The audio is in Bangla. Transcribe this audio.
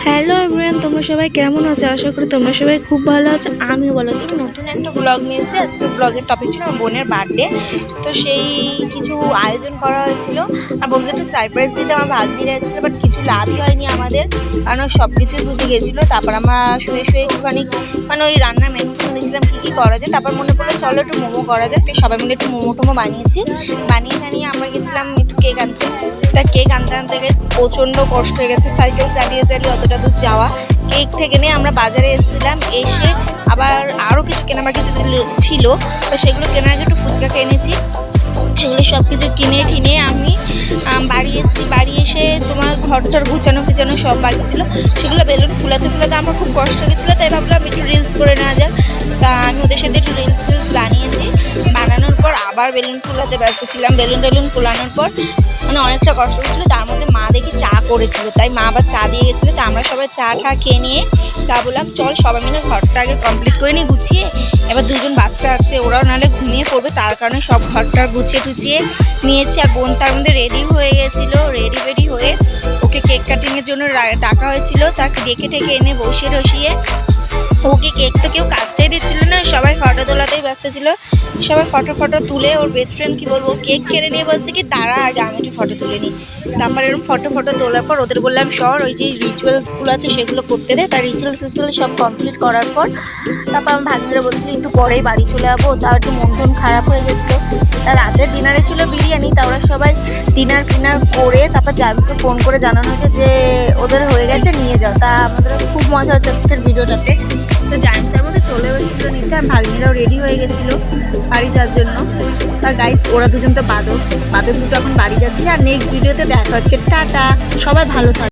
হ্যালো এভরিওয়ান, তোমরা সবাই কেমন আছো? আশা করি তোমরা সবাই খুব ভালো আছো। আমিও ভালো আছি। নতুন একটা ব্লগ নিয়ে এসেছি। আজকে ব্লগের টপিক ছিল আমার বোনের বার্থডে। তো সেই কিছু আয়োজন করা হয়েছিল। আর বোনকে একটু সারপ্রাইজ দিতে আমার ভাগ্নিরা এসেছিলো, বাট কিছু লাভই হয়নি আমাদের, কারণ সব কিছুই বুঝে গেছিলো। তারপর আমরা শুয়ে শুয়ে একটুখানি ওই রান্নার মেনুগুলো দেখছিলাম কী কী করা যায়। তারপর মনে পড়লো চলো একটু মোমো করা যাক। তো সবাই মিলে একটু মোমো টোমো বানিয়েছি। বানিয়ে টানিয়ে আমরা গেছিলাম একটু কেক আনতে। তা কেক আনতে আনতে গেছে প্রচণ্ড কষ্ট হয়ে গেছে, সাইকেল চালিয়ে চালিয়ে অতটা দূর যাওয়া। কেক থেকে নিয়ে আমরা বাজারে এসেছিলাম, এসে আবার আরও কিছু কেনাকাটা ছিল, তো সেগুলো কেনার আগে একটু ফুচকা এনেছি। সেগুলো সব কিছু কিনে ঠিনে আমি বাড়ি এসেছি। বাড়ি এসে তোমার ঘরটার গুছানো ফিচানো সব বাকি ছিল, সেগুলো বেলুন ফুলাতে ফুলাতে আমার খুব কষ্ট গেছিলো। তাই ভাবলাম একটু রিলস করে নেওয়া যাক। তা আমি ওদের সাথে একটু রিলস বানিয়েছি। বানানোর পর আবার বেলুন ফুলাতে ব্যস্ত ছিলাম। বেলুন ফুলানোর পর অনেকটা কষ্ট হচ্ছিলো। তার মধ্যে মা দেখি চা করেছিল, তাই মা আবার চা দিয়ে গেছিলো। তা আমরা সবাই চা ঠা খেয়ে নিয়ে তা বললাম চল সবাই মিলে ঘরটা আগে কমপ্লিট করে নিই গুছিয়ে। এবার দুজন বাচ্চা আছে, ওরাও নাহলে ঘুমিয়ে পড়বে, তার কারণে সব ঘরটা গুছিয়ে টুচিয়ে নিয়েছি। আর বোন তার মধ্যে রেডি হয়ে গেছিলো। রেডি হয়ে ওকে কেক কাটিংয়ের জন্য ডাকা হয়েছিল। তাকে ডেকে ঠেকে এনে বসিয়ে ওকে কেক তো কেউ কাটতেই দিচ্ছিল না, সবাই ফটো তোলাতেই ব্যস্ত ছিল। সবাই ফটো তুলে ওর বেস্ট ফ্রেন্ড কী বলবো কেক কেড়ে নিয়ে বলছে কি তারা আগে আমি একটু ফটো তুলে নিই। তারপর এরকম ফটো তোলার পর ওদের বললাম সর ওই যে রিচুয়ালসগুলো আছে সেগুলো করতে দে। তার রিচুয়ালস সব কমপ্লিট করার পর তারপর আমার ভাগ্নিরা বলছিল একটু পরেই বাড়ি চলে যাবো। তার একটু মন খারাপ হয়ে গেছিলো। তার রাতের ডিনারে ছিল বিরিয়ানি। তা ওরা সবাই ডিনার ফিনার করে তারপর জাবিকে ফোন করে জানানো হয়েছে যে ওদের হয়ে গেছে নিয়ে যাও। তা আমাদের খুব মজা হচ্ছে আজকের ভিডিওটাতে। তো জানটার মধ্যে চলে এসেছিলো নিতে, আর ভাগ্নিরাও রেডি হয়ে গেছিলো বাড়ি যাওয়ার জন্য। তার গাইস ওরা দুজন তো বাদক দুটো এখন বাড়ি যাচ্ছে। আর নেক্সট ভিডিওতে দেখা হচ্ছে। টাটা, সবাই ভালো থাকে।